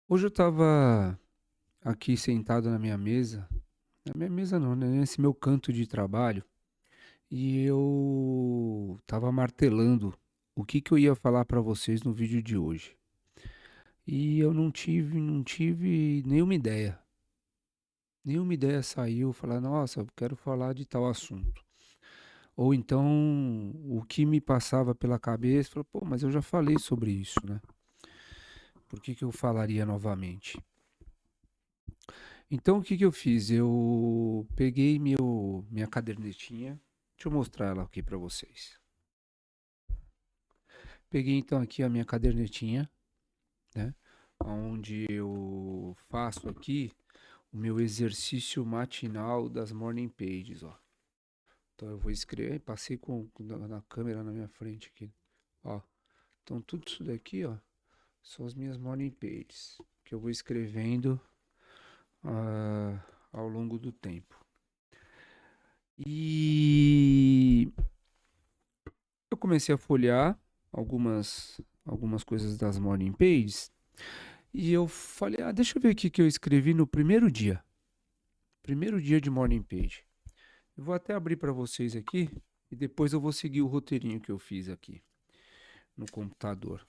Hoje eu estava aqui sentado na minha mesa não, né? Nesse meu canto de trabalho, e eu estava martelando o que que eu ia falar para vocês no vídeo de hoje. E eu não tive nenhuma ideia saiu, falar, nossa, eu quero falar de tal assunto. Ou então, o que me passava pela cabeça, falou, pô, mas eu já falei sobre isso, né? Por que que eu falaria novamente? Então, o que que eu fiz? Eu peguei minha cadernetinha. Deixa eu mostrar ela aqui para vocês. Peguei então aqui a minha cadernetinha, né? Onde eu faço aqui o meu exercício matinal das morning pages, ó. Então eu vou escrever, passei na câmera na minha frente aqui, ó. Então tudo isso daqui, ó, são as minhas morning pages que eu vou escrevendo ah, ao longo do tempo. E eu comecei a folhear algumas coisas das morning pages e eu falei, deixa eu ver aqui que eu escrevi no primeiro dia de morning page. Eu vou até abrir para vocês aqui e depois eu vou seguir o roteirinho que eu fiz aqui no computador.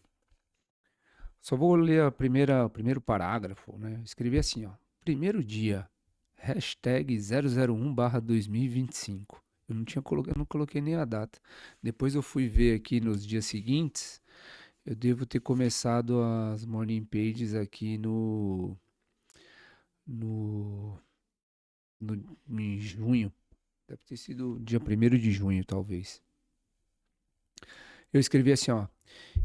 Só vou ler o primeiro parágrafo, né? Escrevi assim, ó, primeiro dia, hashtag 001/2025. Eu não coloquei nem a data. Depois eu fui ver aqui nos dias seguintes. Eu devo ter começado as morning pages aqui no, no em junho. Deve ter sido dia 1º de junho, talvez. Eu escrevi assim, ó.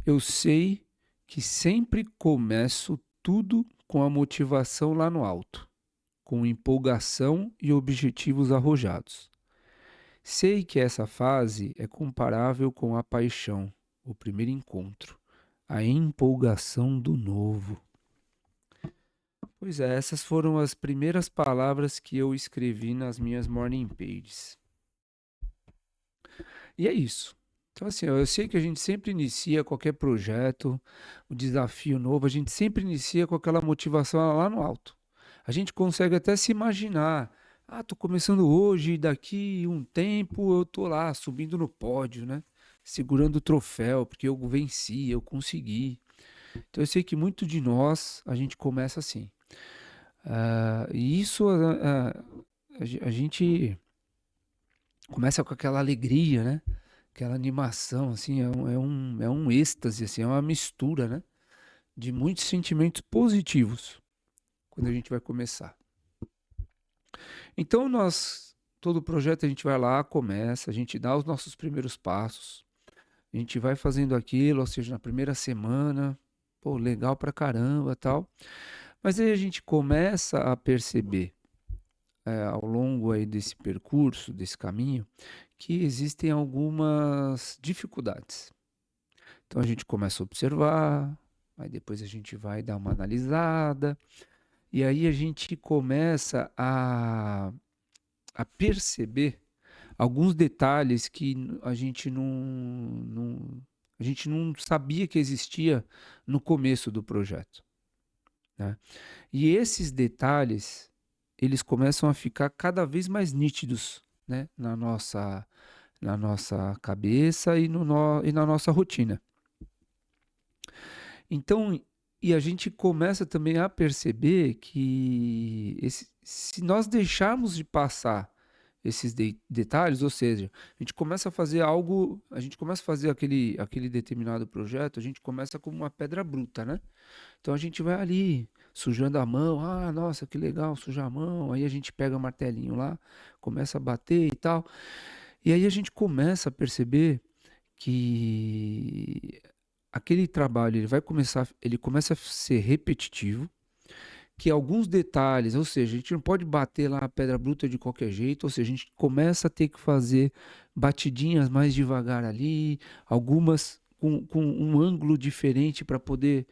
Eu sei que sempre começo tudo com a motivação lá no alto, com empolgação e objetivos arrojados. Sei que essa fase é comparável com a paixão, o primeiro encontro, a empolgação do novo. Pois é, essas foram as primeiras palavras que eu escrevi nas minhas morning pages. E é isso. Então, assim, eu sei que a gente sempre inicia qualquer projeto, o desafio novo, a gente sempre inicia com aquela motivação lá no alto. A gente consegue até se imaginar. Tô começando hoje, e daqui um tempo eu tô lá subindo no pódio, né? Segurando o troféu, porque eu venci, eu consegui. Então eu sei que muito de nós a gente começa assim. E isso a gente começa com aquela alegria, né? Aquela animação, assim, é um êxtase, assim, é uma mistura, né? De muitos sentimentos positivos quando a gente vai começar. Então todo projeto a gente vai lá, começa, a gente dá os nossos primeiros passos, a gente vai fazendo aquilo, ou seja, na primeira semana, pô, legal pra caramba, tal. Mas aí a gente começa a perceber ao longo aí desse percurso, desse caminho, que existem algumas dificuldades. Então a gente começa a observar, aí depois a gente vai dar uma analisada, e aí a gente começa a perceber alguns detalhes que a gente não sabia que existia no começo do projeto, né? E esses detalhes, eles começam a ficar cada vez mais nítidos, né, na nossa cabeça e na nossa rotina. Então, e a gente começa também a perceber que se nós deixarmos de passar esses detalhes, ou seja, a gente começa a fazer algo, a gente começa a fazer aquele determinado projeto, a gente começa como uma pedra bruta, né? Então a gente vai ali sujando a mão, nossa, que legal, sujar a mão, aí a gente pega o martelinho lá, começa a bater e tal, e aí a gente começa a perceber que aquele trabalho ele começa a ser repetitivo, que alguns detalhes, ou seja, a gente não pode bater lá a pedra bruta de qualquer jeito, ou seja, a gente começa a ter que fazer batidinhas mais devagar ali, algumas com um ângulo diferente para poder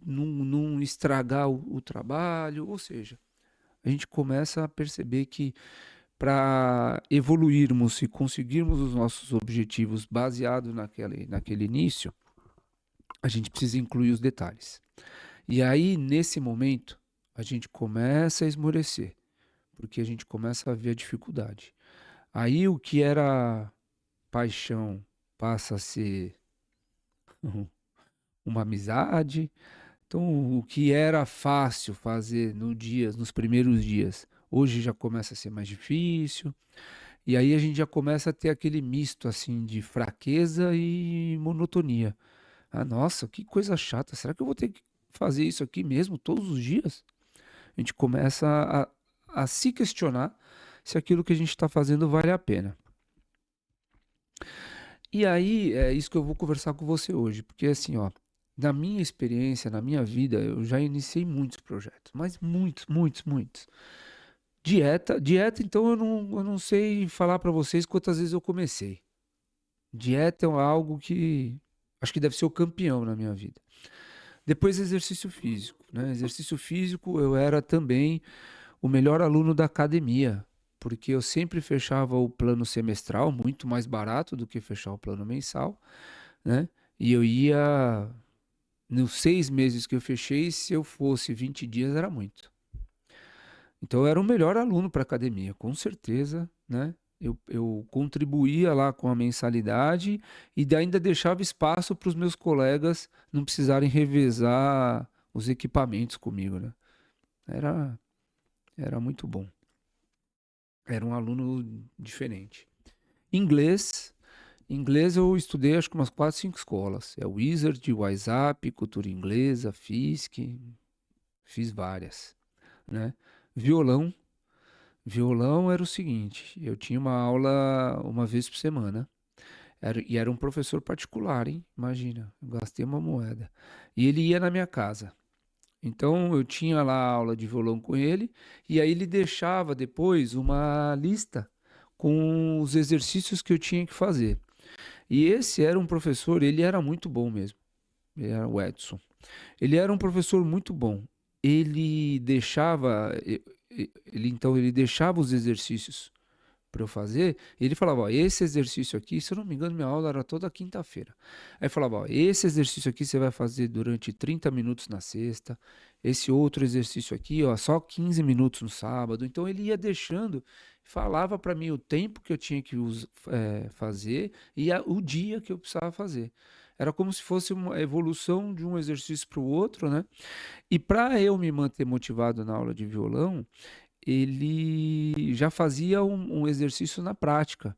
não estragar o trabalho, ou seja, a gente começa a perceber que para evoluirmos e conseguirmos os nossos objetivos baseado naquele início, a gente precisa incluir os detalhes. E aí, nesse momento, a gente começa a esmorecer, porque a gente começa a ver a dificuldade. Aí o que era paixão passa a ser uma amizade. Então, o que era fácil fazer nos primeiros dias, hoje já começa a ser mais difícil. E aí a gente já começa a ter aquele misto assim de fraqueza e monotonia. Ah, nossa, que coisa chata. Será que eu vou ter que fazer isso aqui mesmo todos os dias? A gente começa a se questionar se aquilo que a gente está fazendo vale a pena. E aí é isso que eu vou conversar com você hoje, porque assim, ó, na minha experiência, na minha vida, eu já iniciei muitos projetos, mas muitos, muitos, muitos. Dieta, então eu não sei falar para vocês quantas vezes eu comecei. Dieta é algo que acho que deve ser o campeão na minha vida. Depois exercício físico, né? Exercício físico eu era também o melhor aluno da academia, porque eu sempre fechava o plano semestral, muito mais barato do que fechar o plano mensal, né? E eu ia, nos 6 meses que eu fechei, se eu fosse 20 dias, era muito. Então eu era o melhor aluno para a academia, com certeza, né? Eu contribuía lá com a mensalidade e ainda deixava espaço para os meus colegas não precisarem revezar os equipamentos comigo, né? Era, era muito bom. Era um aluno diferente. Inglês, inglês eu estudei acho que umas 4, 5 escolas. É Wizard, WhatsApp, Cultura Inglesa, FISC, fiz várias, né? Violão, violão era o seguinte, eu tinha uma aula uma vez por semana. E era um professor particular, hein? Imagina, eu gastei uma moeda. E ele ia na minha casa. Então eu tinha lá a aula de violão com ele, e aí ele deixava depois uma lista com os exercícios que eu tinha que fazer. E esse era um professor, ele era muito bom mesmo. Ele era o Edson. Ele era um professor muito bom. Ele deixava, ele deixava os exercícios para eu fazer, e ele falava, ó, esse exercício aqui, se eu não me engano, minha aula era toda quinta-feira. Aí falava, ó, esse exercício aqui você vai fazer durante 30 minutos na sexta, esse outro exercício aqui, ó, só 15 minutos no sábado. Então ele ia deixando, falava para mim o tempo que eu tinha que fazer e o dia que eu precisava fazer. Era como se fosse uma evolução de um exercício para o outro, né? E para eu me manter motivado na aula de violão, ele já fazia um exercício na prática.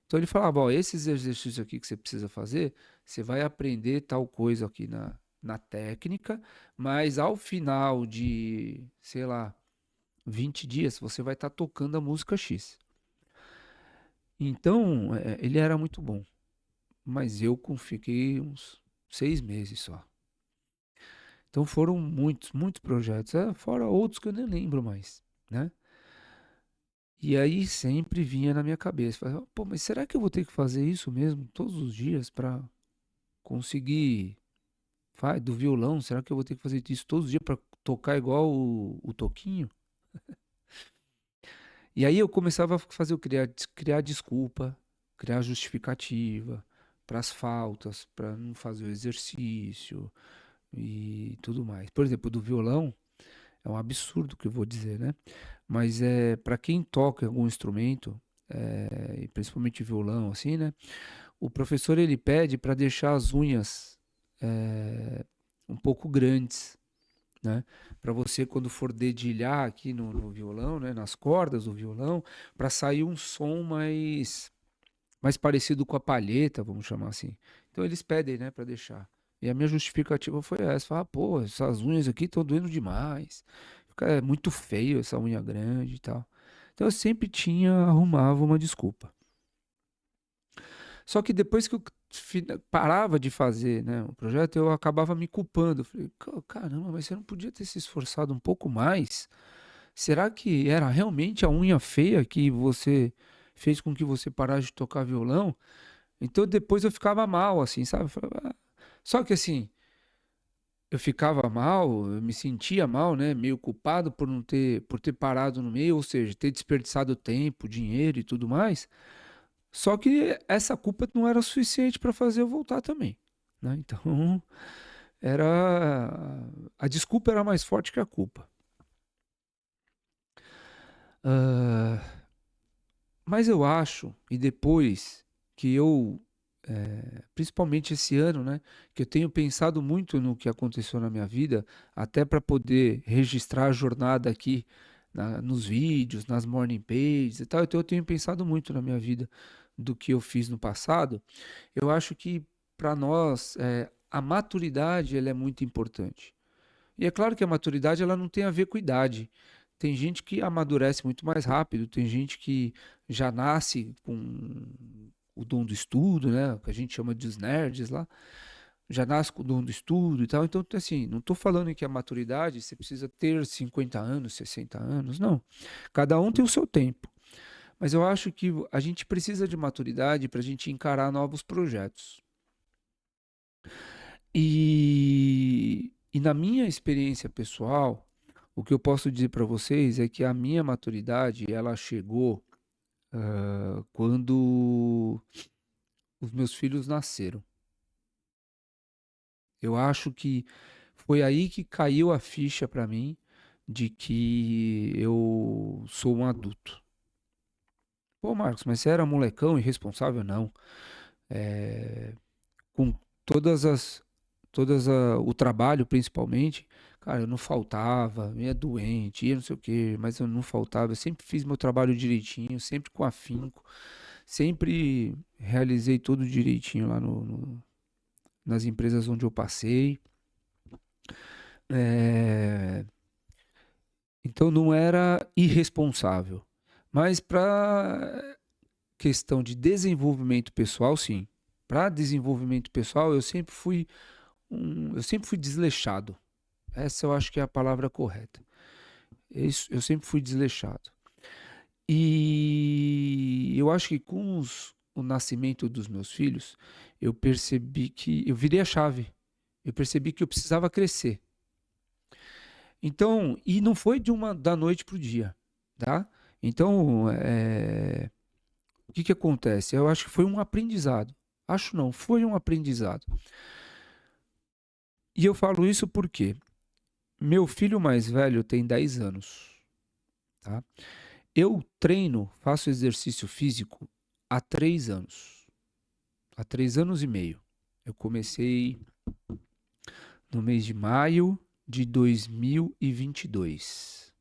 Então ele falava, ó, esses exercícios aqui que você precisa fazer, você vai aprender tal coisa aqui na técnica, mas ao final de, sei lá, 20 dias, você vai estar tocando a música X. Então, ele era muito bom, mas eu fiquei uns 6 meses só. Então foram muitos, muitos projetos, fora outros que eu nem lembro mais, né? E aí sempre vinha na minha cabeça, falava, pô, mas será que eu vou ter que fazer isso mesmo todos os dias para conseguir, do violão, será que eu vou ter que fazer isso todos os dias para tocar igual o Toquinho? E aí eu começava a fazer criar desculpa, criar justificativa para as faltas, para não fazer o exercício e tudo mais. Por exemplo, do violão, é um absurdo o que eu vou dizer, né? Mas para quem toca algum instrumento, e principalmente violão, assim, né? O professor ele pede para deixar as unhas um pouco grandes, né? Para você quando for dedilhar aqui no violão, né? Nas cordas do violão, para sair um som mais parecido com a palheta, vamos chamar assim. Então eles pedem, né, para deixar. E a minha justificativa foi essa, falar, pô, essas unhas aqui estão doendo demais. Fica muito feio essa unha grande e tal. Então eu sempre arrumava uma desculpa. Só que depois que eu parava de fazer, né, o projeto, eu acabava me culpando. Eu falei, caramba, mas você não podia ter se esforçado um pouco mais? Será que era realmente a unha feia que você fez com que você parasse de tocar violão? Então depois eu ficava mal, assim, sabe? Eu falava, só que assim, eu ficava mal, eu me sentia mal, né? Meio culpado por ter parado no meio, ou seja, ter desperdiçado tempo, dinheiro e tudo mais. Só que essa culpa não era suficiente para fazer eu voltar também, né? Então era a desculpa era mais forte que a culpa. Ah, mas eu acho, e depois que eu, principalmente esse ano, né, que eu tenho pensado muito no que aconteceu na minha vida, até para poder registrar a jornada aqui nos vídeos, nas morning pages e tal, então eu tenho pensado muito na minha vida do que eu fiz no passado. Eu acho que para nós, a maturidade ela é muito importante. E é claro que a maturidade ela não tem a ver com idade. Tem gente que amadurece muito mais rápido, tem gente que já nasce com o dom do estudo, né? O que a gente chama de os nerds lá, já nasce com o dom do estudo e tal. Então, assim, não estou falando que a maturidade você precisa ter 50 anos, 60 anos, não. Cada um tem o seu tempo. Mas eu acho que a gente precisa de maturidade para a gente encarar novos projetos. E na minha experiência pessoal, o que eu posso dizer para vocês é que a minha maturidade, ela chegou quando os meus filhos nasceram. Eu acho que foi aí que caiu a ficha para mim de que eu sou um adulto. Pô, Marcos, mas você era molecão irresponsável? Não. Com todas as o trabalho principalmente, cara, eu não faltava, ia doente, ia não sei o quê, mas eu não faltava, eu sempre fiz meu trabalho direitinho, sempre com afinco, sempre realizei tudo direitinho lá nas empresas onde eu passei. É, então não era irresponsável, mas para questão de desenvolvimento pessoal, sim. Para desenvolvimento pessoal, eu sempre fui desleixado. Essa eu acho que é a palavra correta. Eu sempre fui desleixado. E eu acho que com o nascimento dos meus filhos, eu percebi que eu virei a chave. Eu percebi que eu precisava crescer. Então, e não foi da noite para o dia, tá? Então, o que que acontece? Eu acho que foi um aprendizado. Acho não, foi um aprendizado. E eu falo isso porque meu filho mais velho tem 10 anos, tá? Eu treino, faço exercício físico há 3 anos. Há 3 anos e meio. Eu comecei no mês de maio de 2022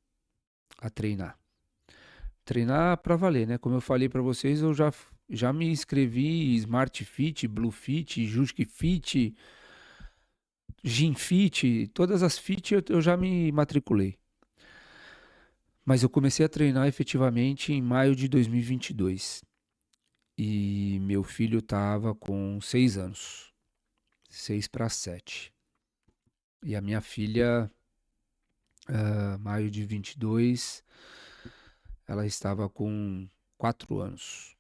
a treinar. Treinar para valer, né? Como eu falei para vocês, eu já me inscrevi em Smart Fit, Blue Fit, Jusk Fit, Gym Fit, todas as fit eu já me matriculei. Mas eu comecei a treinar efetivamente em maio de 2022. E meu filho tava com 6 anos, 6 para 7. E a minha filha, maio de 22, ela estava com 4 anos.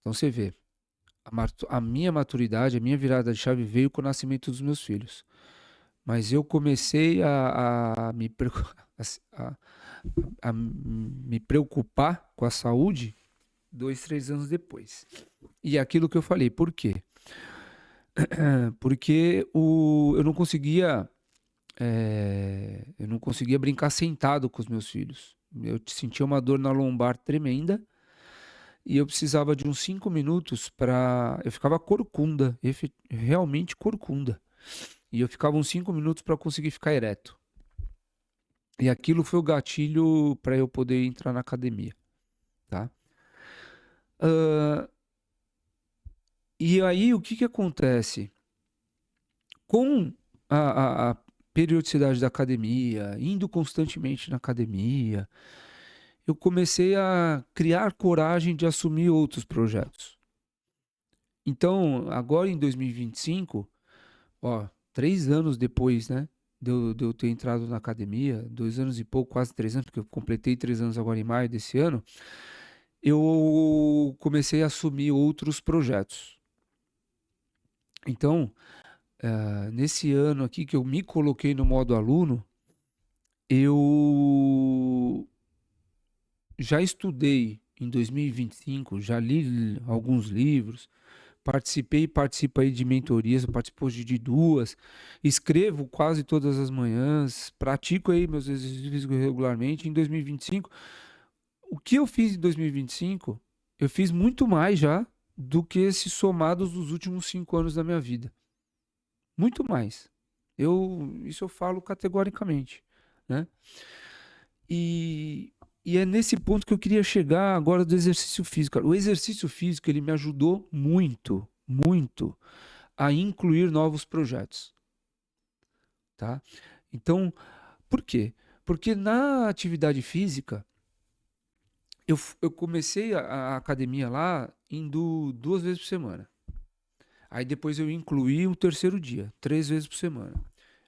Então você vê, a minha maturidade, a minha virada de chave veio com o nascimento dos meus filhos. Mas eu comecei a, a me preocupar com a saúde 2, 3 anos depois. E aquilo que eu falei, por quê? Porque eu não conseguia brincar sentado com os meus filhos. Eu sentia uma dor na lombar tremenda e eu precisava de uns 5 minutos para. Eu ficava corcunda, realmente corcunda. E eu ficava uns 5 minutos para conseguir ficar ereto. E aquilo foi o gatilho para eu poder entrar na academia, tá? Ah, e aí o que que acontece? Com a periodicidade da academia, indo constantemente na academia, eu comecei a criar coragem de assumir outros projetos. Então, agora em 2025, ó, 3 anos depois, né, de eu ter entrado na academia, 2 anos e pouco, quase 3 anos, porque eu completei 3 anos agora em maio desse ano, eu comecei a assumir outros projetos. Então, nesse ano aqui que eu me coloquei no modo aluno, eu já estudei em 2025, já li alguns livros, participei e participo aí de mentorias, eu participo hoje de duas, escrevo quase todas as manhãs, pratico aí meus exercícios físicos regularmente. Em 2025, o que eu fiz em 2025, eu fiz muito mais já do que esses somados dos últimos 5 anos da minha vida. Muito mais. Isso eu falo categoricamente, né? E, e é nesse ponto que eu queria chegar agora do exercício físico, cara. O exercício físico, ele me ajudou muito, muito a incluir novos projetos, tá? Então, por quê? Porque na atividade física, eu comecei a academia lá indo 2 vezes por semana. Aí depois eu incluí um terceiro dia, 3 vezes por semana.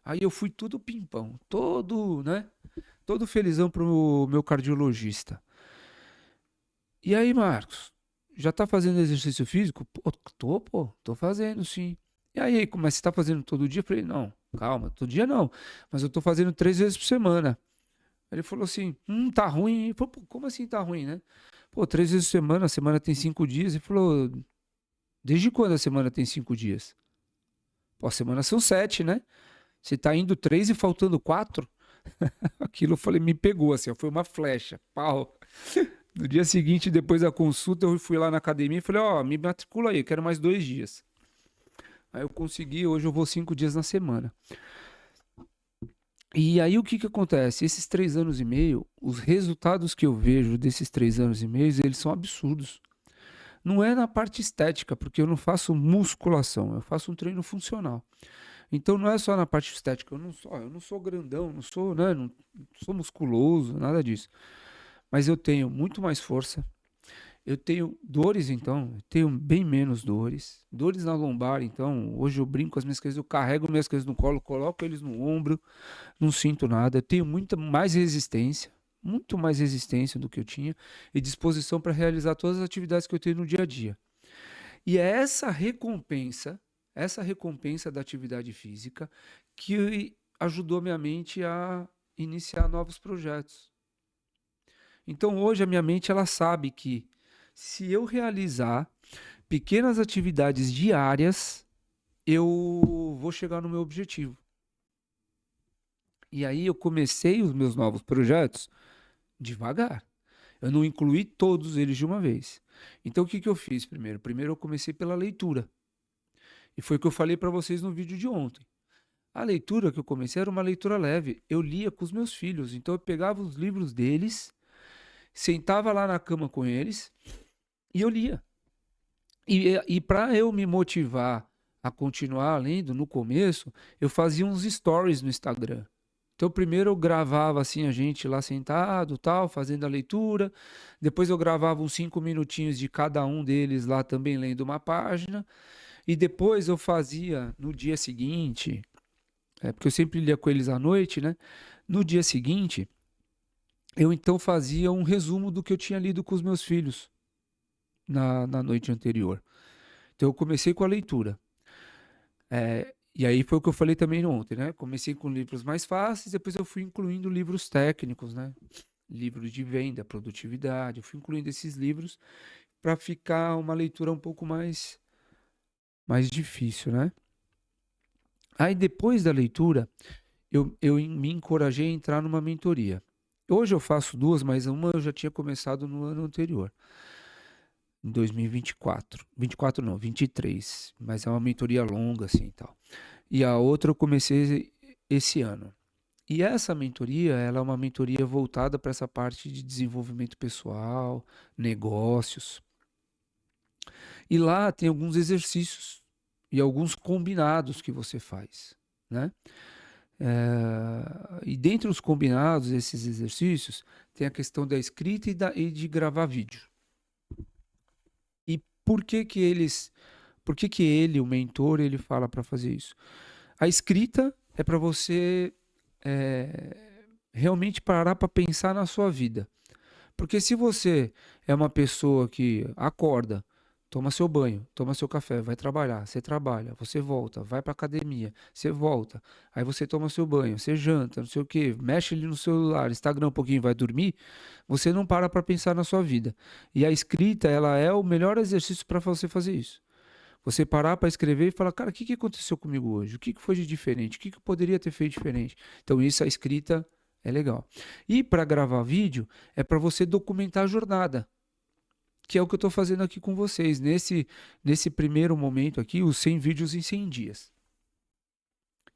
Aí eu fui tudo pimpão, todo, né? Todo felizão pro meu cardiologista. E aí, Marcos, já tá fazendo exercício físico? Pô, tô fazendo sim. E aí, mas você tá fazendo todo dia? Eu falei, não, calma, todo dia não. Mas eu tô fazendo 3 vezes por semana. Ele falou assim, tá ruim. Ele falou, pô, como assim tá ruim, né? Pô, 3 vezes por semana, a semana tem 5 dias. Ele falou, desde quando a semana tem 5 dias? Pô, a semana são 7, né? Você tá indo 3 e faltando 4? Aquilo, eu falei, me pegou assim, ó, foi uma flecha, pau. No dia seguinte, depois da consulta, eu fui lá na academia e falei, ó, me matricula aí, eu quero mais 2 dias. Aí eu consegui, hoje eu vou 5 dias na semana. E aí o que que acontece? Esses 3 anos e meio, os resultados que eu vejo desses 3 anos e meio, eles são absurdos. Não é na parte estética, porque eu não faço musculação, eu faço um treino funcional. Então não é só na parte estética, eu não sou grandão, não sou, né, não sou musculoso, nada disso. Mas eu tenho muito mais força. Eu tenho dores, então, eu tenho bem menos dores. Dores na lombar, então, hoje eu brinco com as minhas crianças, eu carrego minhas crianças no colo, coloco eles no ombro, não sinto nada. Eu tenho muita mais resistência, muito mais resistência do que eu tinha e disposição para realizar todas as atividades que eu tenho no dia a dia. E é essa recompensa da atividade física que ajudou minha mente a iniciar novos projetos. Então hoje a minha mente ela sabe que se eu realizar pequenas atividades diárias, eu vou chegar no meu objetivo. E aí eu comecei os meus novos projetos devagar. Eu não incluí todos eles de uma vez. Então o que que eu fiz primeiro? Primeiro eu comecei pela leitura. E foi o que eu falei para vocês no vídeo de ontem. A leitura que eu comecei era uma leitura leve. Eu lia com os meus filhos. Então eu pegava os livros deles, sentava lá na cama com eles e eu lia. E para eu me motivar a continuar lendo, no começo, eu fazia uns stories no Instagram. Então, primeiro eu gravava assim a gente lá sentado, tal, fazendo a leitura. Depois eu gravava uns 5 minutinhos de cada um deles lá também lendo uma página. E depois eu fazia no dia seguinte, porque eu sempre lia com eles à noite, né? No dia seguinte, eu então fazia um resumo do que eu tinha lido com os meus filhos na noite anterior. Então eu comecei com a leitura. E aí foi o que eu falei também ontem, né? Comecei com livros mais fáceis, depois eu fui incluindo livros técnicos, né? Livros de venda, produtividade, eu fui incluindo esses livros para ficar uma leitura um pouco mais difícil, né? Aí depois da leitura, eu me encorajei a entrar numa mentoria. Hoje eu faço duas, mas uma eu já tinha começado no ano anterior, em 2024. 24 não, 23. Mas é uma mentoria longa, assim e tal. E a outra eu comecei esse ano. E essa mentoria, ela é uma mentoria voltada para essa parte de desenvolvimento pessoal, negócios. E lá tem alguns exercícios e alguns combinados que você faz, né? E dentre os combinados, esses exercícios, tem a questão da escrita e de gravar vídeo. E por que que ele, o mentor, ele fala para fazer isso? A escrita é para você realmente parar para pensar na sua vida. Porque se você é uma pessoa que acorda, toma seu banho, toma seu café, vai trabalhar, você trabalha, você volta, vai para academia, você volta, aí você toma seu banho, você janta, não sei o quê, mexe ali no celular, Instagram um pouquinho, vai dormir, você não para pensar na sua vida. E a escrita, ela é o melhor exercício para você fazer isso. Você parar para escrever e falar, cara, o que aconteceu comigo hoje? O que foi de diferente? O que eu poderia ter feito diferente? Então, isso, a escrita é legal. E para gravar vídeo, é para você documentar a jornada, que é o que eu estou fazendo aqui com vocês. Nesse primeiro momento aqui, os 100 vídeos em 100 dias.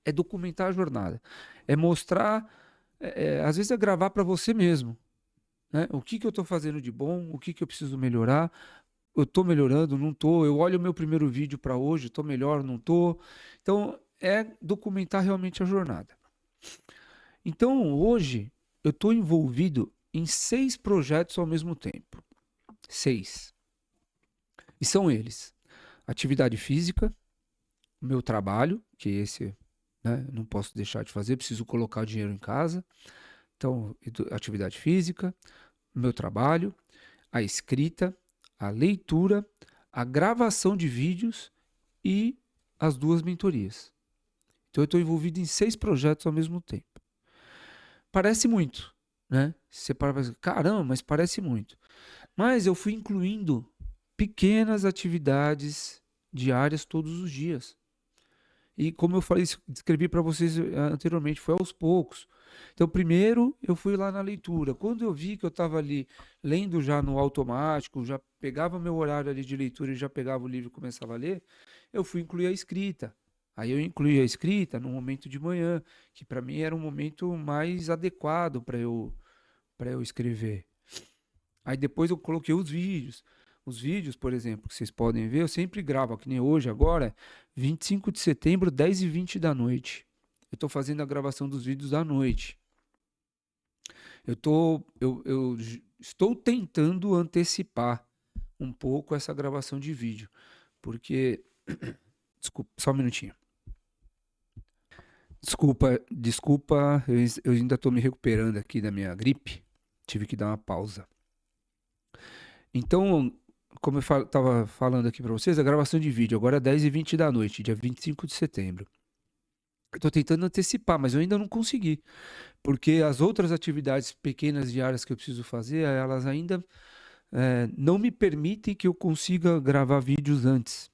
É documentar a jornada. É mostrar, às vezes é gravar para você mesmo. Né? O que eu estou fazendo de bom, o que eu preciso melhorar. Eu estou melhorando, não estou. Eu olho o meu primeiro vídeo para hoje, estou melhor, não estou. Então, é documentar realmente a jornada. Então, hoje, eu estou envolvido em 6 projetos ao mesmo tempo. 6. E são eles: atividade física, meu trabalho, que esse, né, não posso deixar de fazer, preciso colocar dinheiro em casa. Então, atividade física, meu trabalho, a escrita, a leitura, a gravação de vídeos e as 2 mentorias. Então eu estou envolvido em 6 projetos ao mesmo tempo. Parece muito, né? Você para e fala, caramba, mas parece muito. Mas eu fui incluindo pequenas atividades diárias todos os dias. E como eu falei, escrevi para vocês anteriormente, foi aos poucos. Então, primeiro eu fui lá na leitura. Quando eu vi que eu estava ali lendo já no automático, já pegava meu horário ali de leitura e já pegava o livro e começava a ler, eu fui incluir a escrita. Aí eu incluí a escrita no momento de manhã, que para mim era um momento mais adequado para eu escrever. Aí depois eu coloquei os vídeos. Os vídeos, por exemplo, que vocês podem ver, eu sempre gravo, que nem hoje, agora, 25 de setembro, 10h20 da noite. Eu estou fazendo a gravação dos vídeos à noite. Eu estou tentando antecipar um pouco essa gravação de vídeo, porque... Desculpa, só um minutinho. Desculpa, eu ainda estou me recuperando aqui da minha gripe. Tive que dar uma pausa. Então, como eu estava falando aqui para vocês, a gravação de vídeo agora é 10h20 da noite, dia 25 de setembro. Eu estou tentando antecipar, mas eu ainda não consegui, porque as outras atividades pequenas diárias que eu preciso fazer, elas ainda não me permitem que eu consiga gravar vídeos antes,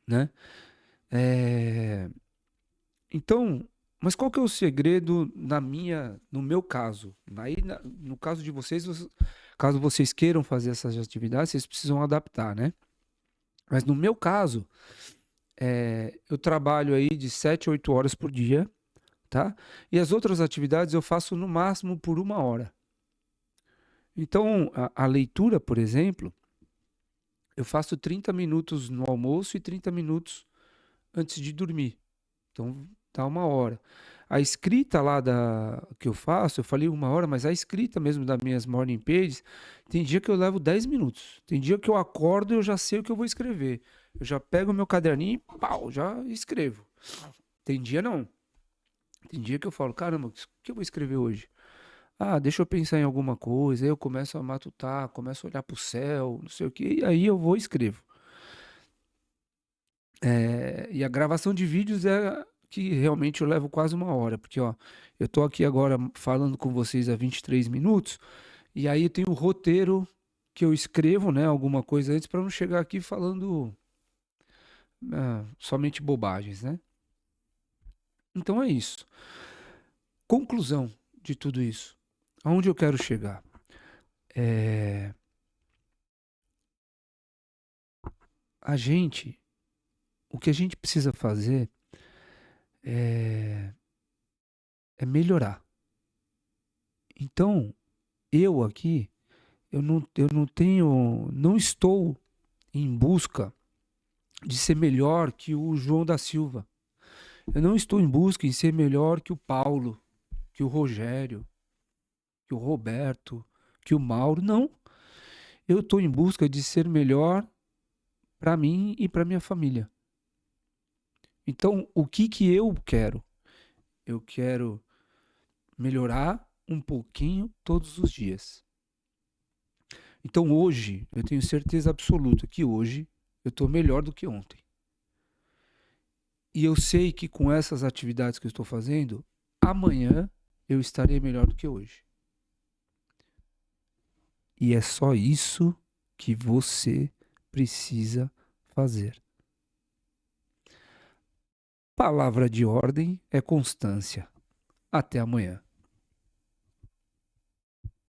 né? Então, mas qual que é o segredo no meu caso? No caso de vocês, caso vocês queiram fazer essas atividades, vocês precisam adaptar, né? Mas no meu caso, eu trabalho aí de 7 a 8 horas por dia, tá? E as outras atividades eu faço no máximo por 1 hora. Então, a leitura, por exemplo, eu faço 30 minutos no almoço e 30 minutos antes de dormir. Então, dá 1 hora. A escrita lá que eu faço, eu falei 1 hora, mas a escrita mesmo das minhas morning pages, tem dia que eu levo 10 minutos. Tem dia que eu acordo e eu já sei o que eu vou escrever. Eu já pego o meu caderninho e pau, já escrevo. Tem dia não. Tem dia que eu falo, caramba, o que eu vou escrever hoje? Ah, deixa eu pensar em alguma coisa. Aí eu começo a matutar, começo a olhar pro céu, não sei o que, e aí eu vou e escrevo. E a gravação de vídeos é que realmente eu levo quase 1 hora, porque ó, eu tô aqui agora falando com vocês há 23 minutos, e aí tem o roteiro que eu escrevo, né, alguma coisa antes para não chegar aqui falando somente bobagens, né? Então é isso. Conclusão de tudo isso. Aonde eu quero chegar? A gente, o que a gente precisa fazer é, é melhorar. Então, eu aqui, não estou em busca de ser melhor que o João da Silva. Eu não estou em busca em ser melhor que o Paulo, que o Rogério, que o Roberto, que o Mauro. Não. Eu estou em busca de ser melhor para mim e para minha família. Então, o que eu quero? Eu quero melhorar um pouquinho todos os dias. Então, hoje, eu tenho certeza absoluta que hoje eu estou melhor do que ontem. E eu sei que com essas atividades que eu estou fazendo, amanhã eu estarei melhor do que hoje. E é só isso que você precisa fazer. Palavra de ordem é constância. Até amanhã.